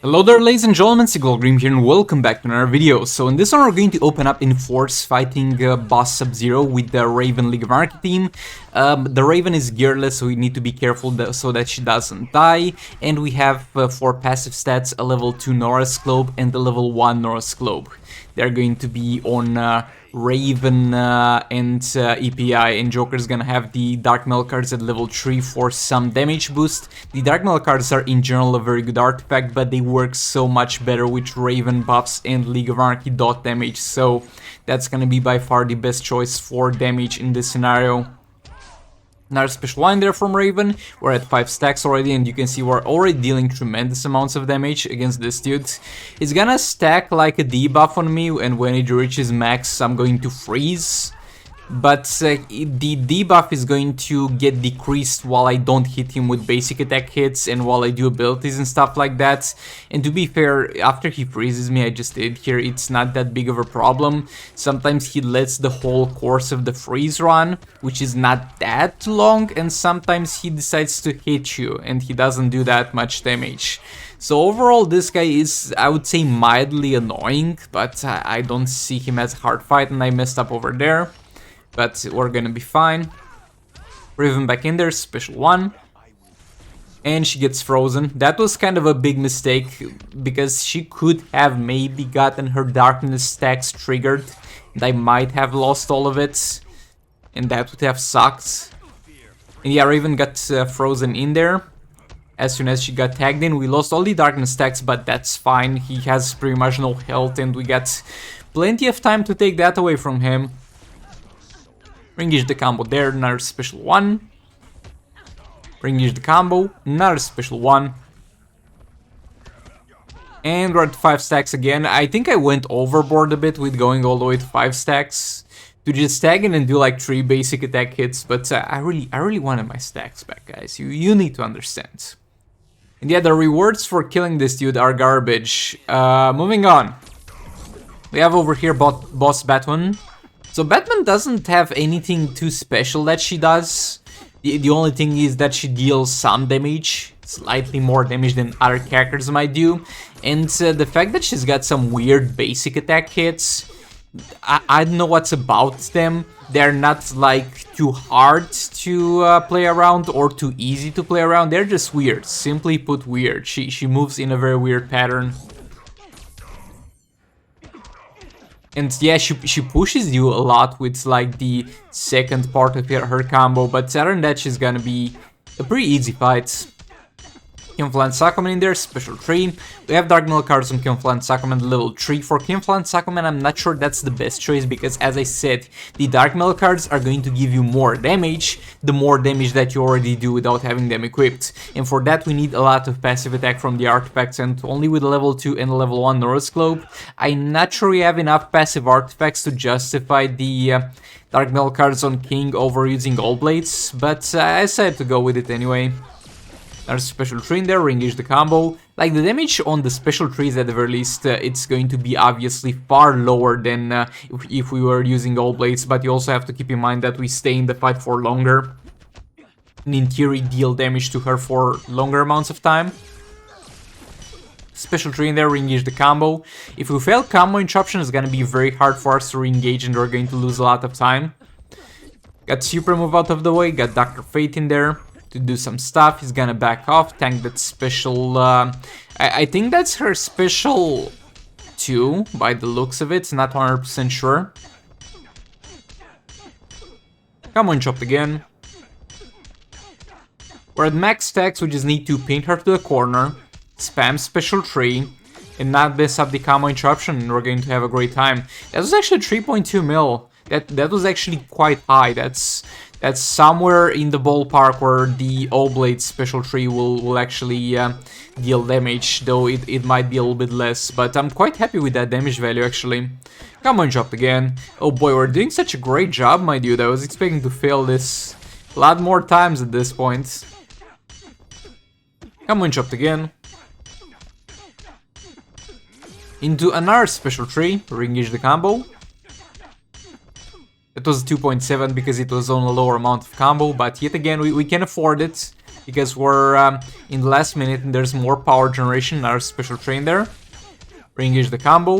Hello there, ladies and gentlemen, Green here and welcome back to another video. So in this one we're going to open up in Force fighting Boss Sub-Zero with the Raven League of Anarchy team. The Raven is gearless, so we need to be careful so that she doesn't die. And we have 4 passive stats, a level 2 Norris Globe and a level 1 Norris Globe. They're going to be on Raven and EPI, and Joker's gonna have the Dark Metal cards at level 3 for some damage boost. The Dark Metal cards are in general a very good artifact, but they work so much better with Raven buffs and League of Anarchy dot damage, so that's gonna be by far the best choice for damage in this scenario. Another special line there from Raven. We're at 5 stacks already, and you can see we're already dealing tremendous amounts of damage against this dude. He's gonna stack like a debuff on me, and when it reaches max I'm going to freeze. But the debuff is going to get decreased while I don't hit him with basic attack hits and while I do abilities and stuff like that. And to be fair, after he freezes me, I just did here, it's not that big of a problem. Sometimes he lets the whole course of the freeze run, which is not that long, and sometimes he decides to hit you and he doesn't do that much damage. So overall, this guy is, I would say, mildly annoying, but I don't see him as a hard fight, and I messed up over there. But we're gonna be fine. Raven back in there, special one. And she gets frozen. That was kind of a big mistake, because she could have maybe gotten her darkness stacks triggered, and I might have lost all of it, and that would have sucked. And yeah, Raven got frozen in there. As soon as she got tagged in, we lost all the darkness stacks, but that's fine. He has pretty much no health, and we got plenty of time to take that away from him. Engage the combo there, another special one. Engage the combo, another special one. And we're at 5 stacks again. I think I went overboard a bit with going all the way to 5 stacks to just tag in and do like 3 basic attack hits, but I really wanted my stacks back, guys. You need to understand. And yeah, the rewards for killing this dude are garbage. Moving on. We have over here Boss Batman. So Batman doesn't have anything too special that she does. The only thing is that she deals some damage, slightly more damage than other characters might do. And the fact that she's got some weird basic attack hits, I don't know what's about them. They're not like too hard to play around or too easy to play around. They're just weird, simply put weird. She moves in a very weird pattern. And yeah, she pushes you a lot with like the second part of her combo, but other than that, she's gonna be a pretty easy fight. Camouflage Sakuman in there, special 3. We have Dark Metal cards on Camouflage Sakuman level 3. For Camouflage Sakuman, I'm not sure that's the best choice, because as I said, the Dark Metal cards are going to give you more damage, the more damage that you already do without having them equipped. And for that we need a lot of passive attack from the artifacts, and only with a level 2 and a level 1 Norris Globe, I'm not sure we have enough passive artifacts to justify the Dark Metal cards on King over using All Blades, but I decided to go with it anyway. There's a special tree in there, engage the combo. Like, the damage on the special trees at the very least, it's going to be obviously far lower than if we were using All Blades, but you also have to keep in mind that we stay in the fight for longer, and in theory deal damage to her for longer amounts of time. Special tree in there, re-engage the combo. If we fail combo interruption, it's gonna be very hard for us to re-engage, and we're going to lose a lot of time. Got super move out of the way, got Dr. Fate in there to do some stuff. He's gonna back off, tank that special, I think that's her special 2, by the looks of it, not 100% sure. Come on, chop again. We're at max stacks, we just need to pin her to the corner, spam special 3, and not mess up the combo interruption, and we're going to have a great time. That was actually 3.2 mil. That was actually quite high. That's somewhere in the ballpark where the All Blade special 3 will actually deal damage, though it might be a little bit less, but I'm quite happy with that damage value actually. Come on, jump again. Oh boy, we're doing such a great job, my dude. I was expecting to fail this a lot more times at this point. Come on, chopped again. Into another special 3, re-engage the combo. It was 2.7 because it was on a lower amount of combo, but yet again we can afford it. because we're in the last minute and there's more power generation. Our special train there. Re-engage the combo.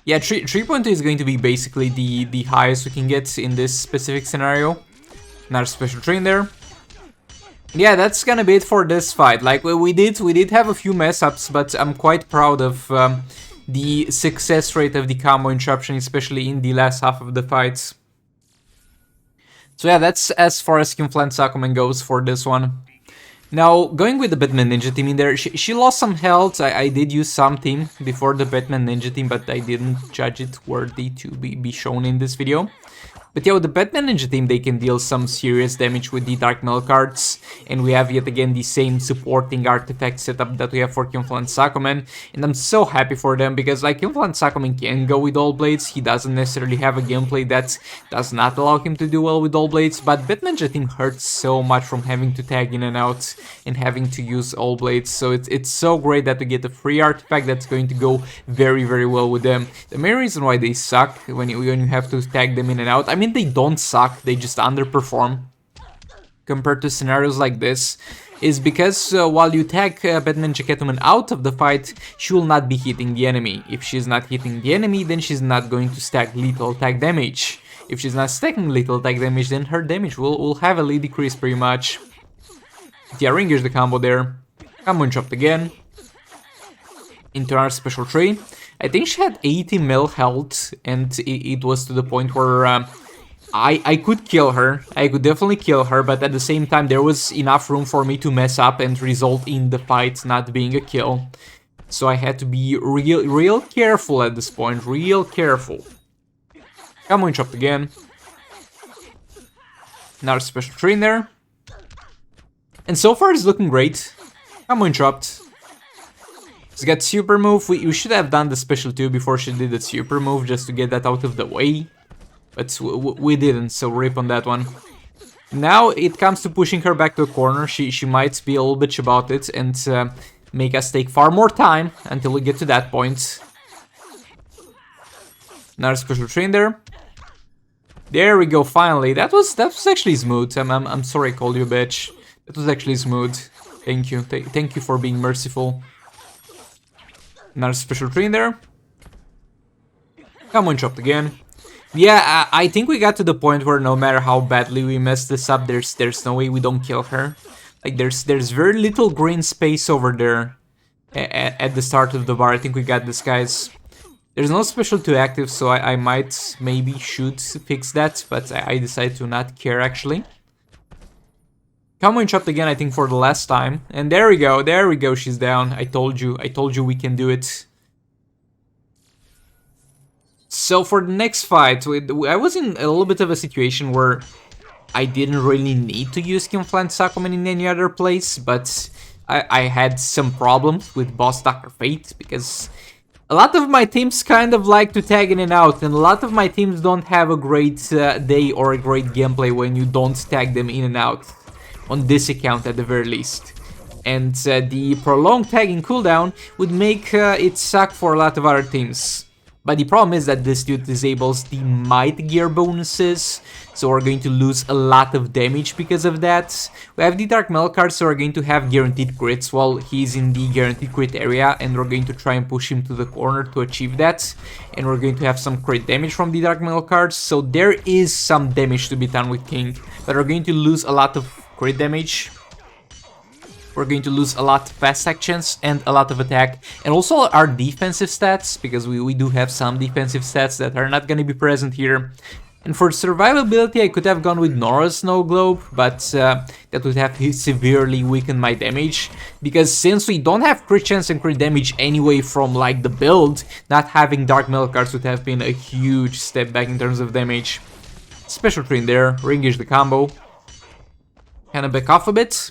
Yeah, 3.2 is going to be basically the highest we can get in this specific scenario. Another special train there. Yeah, that's gonna be it for this fight. Like, we did have a few mess-ups, but I'm quite proud of the success rate of the combo interruption, especially in the last half of the fights. So yeah, that's as far as Skinflint Sakumen goes for this one. Now, going with the Batman Ninja team in there, she lost some health. I did use something before the Batman Ninja team, but I didn't judge it worthy to be shown in this video. But yeah, with the Batman Ninja team, they can deal some serious damage with the Dark Metal cards, and we have yet again the same supporting artifact setup that we have for Skinflint Sakumen, and I'm so happy for them, because like Skinflint Sakumen can go with all blades, he doesn't necessarily have a gameplay that does not allow him to do well with all blades, but Batman Ninja team hurts so much from having to tag in and out and having to use all blades, so it's so great that we get a free artifact that's going to go very, very well with them. The main reason why they suck when you have to tag them in and out, I mean, they don't suck, they just underperform compared to scenarios like this, is because while you tag Batman Catwoman out of the fight, she will not be hitting the enemy. If she's not hitting the enemy, then she's not going to stack lethal tag damage. If she's not stacking lethal tag damage, then her damage will heavily decrease pretty much. Yeah, ringers the combo there. Combo interrupt again. Into our special tree. I think she had 80 mil health, and it was to the point where I could kill her. I could definitely kill her, but at the same time there was enough room for me to mess up and result in the fight not being a kill. So I had to be real careful at this point, real careful. Combo interrupt again. Another special train there. And so far it's looking great. Combo interrupt. She's got super move. We should have done the special 2 before she did the super move, just to get that out of the way. But we didn't, so rip on that one. Now it comes to pushing her back to a corner. She might be a little bitch about it and make us take far more time until we get to that point. Another special train there. There we go, finally. That was actually smooth. I'm sorry I called you a bitch. That was actually smooth. Thank you. Thank you for being merciful. Another special train there. Come on, chopped again. Yeah, I think we got to the point where no matter how badly we mess this up, there's no way we don't kill her. Like, there's very little green space over there at the start of the bar. I think we got this, guys. There's no special 2 active, so I might maybe should fix that, but I decided to not care, actually. Combo interrupt again, I think, for the last time. And there we go, she's down. I told you we can do it. So for the next fight, I was in a little bit of a situation where I didn't really need to use Skinflint Sakumen in any other place, but I had some problems with Boss Dr. Fate, because a lot of my teams kind of like to tag in and out, and a lot of my teams don't have a great day or a great gameplay when you don't tag them in and out. On this account at the very least. And the prolonged tagging cooldown would make it suck for a lot of other teams. But the problem is that this dude disables the might gear bonuses, so we're going to lose a lot of damage because of that. We have the Dark Metal cards, so we're going to have guaranteed crits while he's in the guaranteed crit area, and we're going to try and push him to the corner to achieve that. And we're going to have some crit damage from the Dark Metal cards, so there is some damage to be done with King, but we're going to lose a lot of crit damage. We're going to lose a lot of fast actions and a lot of attack, and also our defensive stats, because we do have some defensive stats that are not going to be present here. And for survivability, I could have gone with Nora's Snow Globe, but that would have severely weakened my damage, because since we don't have crit chance and crit damage anyway from like the build, not having Dark Metal cards would have been a huge step back in terms of damage. Special train there, re-engage the combo. Kind of back off a bit.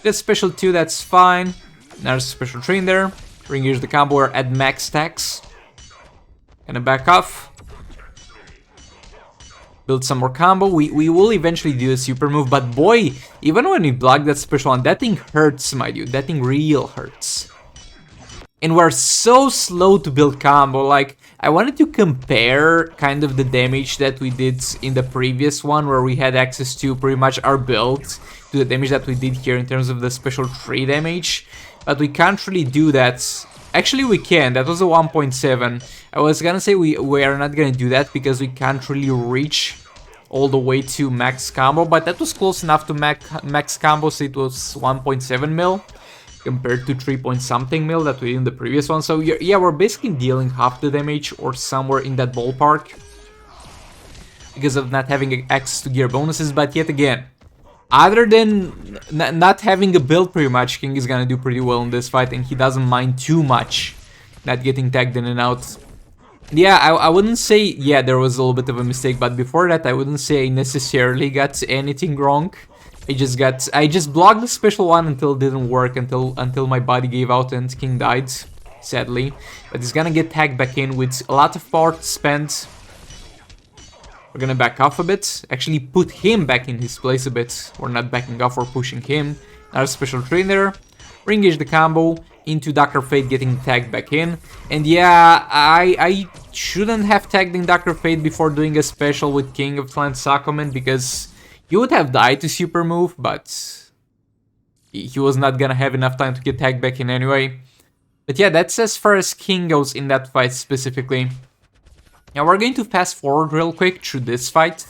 That's special 2, that's fine. Another special train there. Re-engage the combo, we're at max stacks. Kind of back off. Build some more combo. We will eventually do a super move, but boy, even when we block that special one, that thing hurts, my dude. That thing real hurts. And we're so slow to build combo. Like, I wanted to compare kind of the damage that we did in the previous one, where we had access to pretty much our build, to the damage that we did here in terms of the special 3 damage. But we can't really do that. Actually, we can. That was a 1.7. I was gonna say we are not gonna do that because we can't really reach all the way to max combo, but that was close enough to max combo, so it was 1.7 mil compared to 3 point something mil that we did in the previous one. So yeah, we're basically dealing half the damage or somewhere in that ballpark because of not having access to gear bonuses. But yet again, other than not having a build, pretty much King is gonna do pretty well in this fight, and he doesn't mind too much not getting tagged in and out. Yeah, I wouldn't say, yeah, there was a little bit of a mistake, but before that I wouldn't say I necessarily got anything wrong. I just blocked the special one until it didn't work, until my body gave out and King died, sadly. But he's gonna get tagged back in with a lot of power to spend. We're gonna back off a bit, actually put him back in his place a bit. We're not backing off or pushing him. Another special trainer, re-engage the combo into Dr. Fate getting tagged back in. And yeah, I shouldn't have tagged in Dr. Fate before doing a special with King of Clans Sakomen, because he would have died to super move, but he was not gonna have enough time to get tagged back in anyway. But yeah, that's as far as King goes in that fight specifically. Now we're going to fast forward real quick through this fight.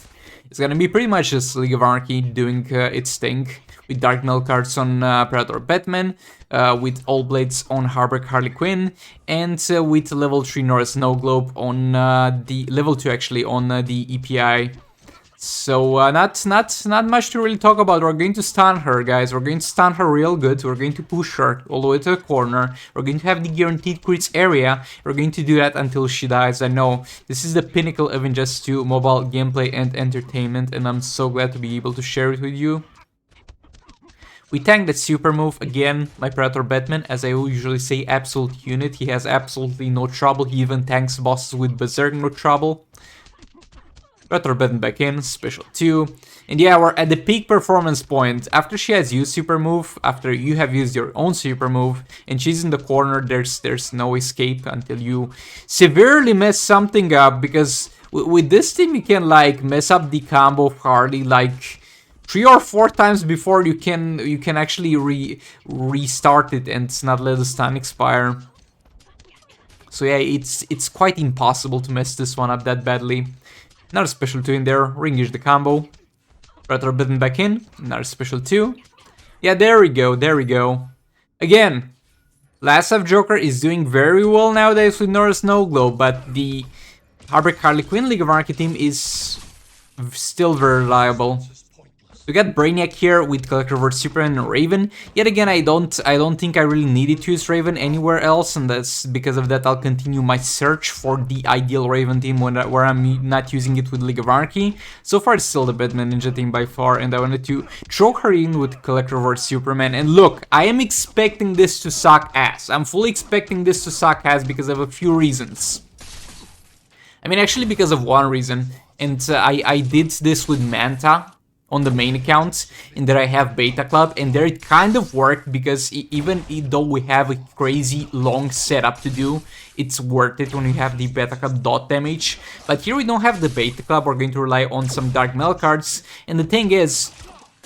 It's gonna be pretty much just League of Anarchy doing its thing, with Dark Mail cards on Predator Batman, with All Blades on Harley Quinn, and with level 3 Norris Snow Globe on the level 2 actually on the EPI. So not much to really talk about. We're going to stun her, guys. We're going to stun her real good. We're going to push her all the way to the corner. We're going to have the guaranteed crits area. We're going to do that until she dies. I know this is the pinnacle of Injustice 2 mobile gameplay and entertainment, and I'm so glad to be able to share it with you. We tank that super move again, my Predator Batman, as I usually say, absolute unit. He has absolutely no trouble. He even tanks bosses with Berserk, no trouble. Predator Batman back in, special 2. And yeah, we're at the peak performance point. After she has used super move, after you have used your own super move, and she's in the corner, there's no escape until you severely mess something up, because with this team you can like mess up the combo of Harley like 3 or 4 times before you can actually restart it and not let the stun expire. So yeah, it's quite impossible to mess this one up that badly. Another special 2 in there, re-engage the combo. Predator Batman back in, another special 2. Yeah, there we go, there we go. Again, Last of Joker is doing very well nowadays with Norris Snow Globe, but the Harley Quinn League of Anarchy team is still very reliable. We got Brainiac here with Collector vs Superman and Raven. Yet again, I don't think I really needed to use Raven anywhere else, and that's because of that I'll continue my search for the ideal Raven team where I'm not using it with League of Anarchy. So far it's still the Batman Ninja team by far, and I wanted to throw her in with Collector vs Superman. And look, I am expecting this to suck ass. I'm fully expecting this to suck ass because of a few reasons. I mean, actually because of one reason, and I did this with Manta on the main account, and there I have Beta Club, and there it kind of worked, because even though we have a crazy long setup to do, it's worth it when you have the Beta Club dot damage. But here we don't have the Beta Club, we're going to rely on some Dark Mail cards, and the thing is,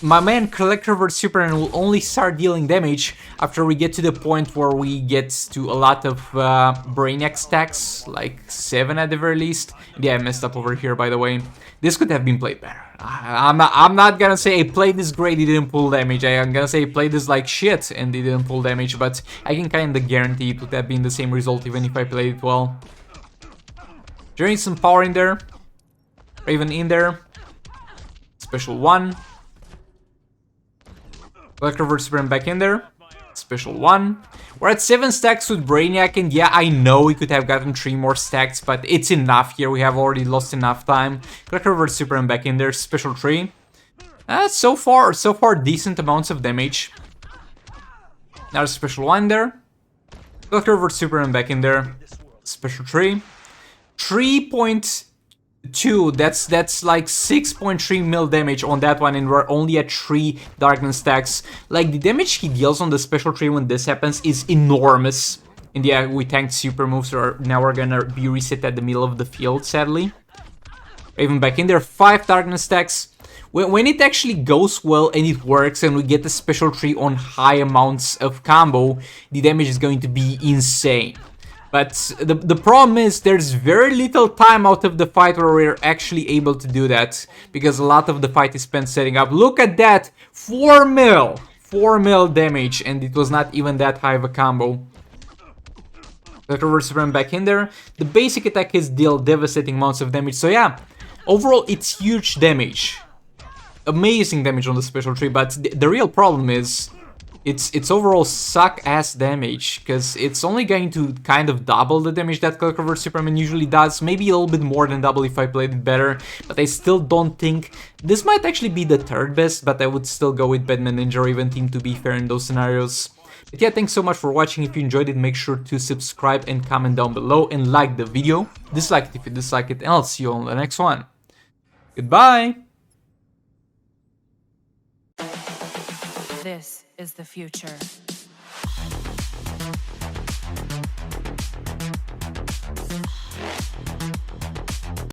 my man Collector vs Superman will only start dealing damage after we get to the point where we get to a lot of Brainiac stacks, like 7 at the very least. Yeah, I messed up over here, by the way. This could have been played better. I'm not gonna say I played this great, he didn't pull damage. I'm gonna say I played this like shit and he didn't pull damage, but I can kinda guarantee it would have been the same result even if I played it well. During some power in there. Raven in there. Special 1. Collector vs Superman back in there. Special 1. We're at 7 stacks with Brainiac, and yeah, I know we could have gotten 3 more stacks, but it's enough here. We have already lost enough time. Collector vs Superman back in there. Special 3. So far, decent amounts of damage. Now special 1 there. Collector vs Superman back in there. Special 3. 3.2, that's like 6.3 mil damage on that one, and we're only at 3 darkness stacks. Like, the damage he deals on the special 3 when this happens is enormous. And yeah, we tanked super moves, so now we're gonna be reset at the middle of the field, sadly. Raven back in there, 5 darkness stacks. When it actually goes well and it works and we get the special tree on high amounts of combo, the damage is going to be insane. But the problem is there's very little time out of the fight where we're actually able to do that, because a lot of the fight is spent setting up. Look at that! 4 mil! 4 mil damage, and it was not even that high of a combo. Let's reverse run back in there. The basic attack is deal devastating amounts of damage, so yeah, overall it's huge damage. Amazing damage on the special tree, but the real problem is it's overall suck-ass damage, because it's only going to kind of double the damage that Clockwork Superman usually does, maybe a little bit more than double if I played it better, but I still don't think... This might actually be the third best, but I would still go with Batman Ninja Raven team, to be fair, in those scenarios. But yeah, thanks so much for watching. If you enjoyed it, make sure to subscribe and comment down below, and like the video. Dislike it if you dislike it, and I'll see you on the next one. Goodbye! This is the future.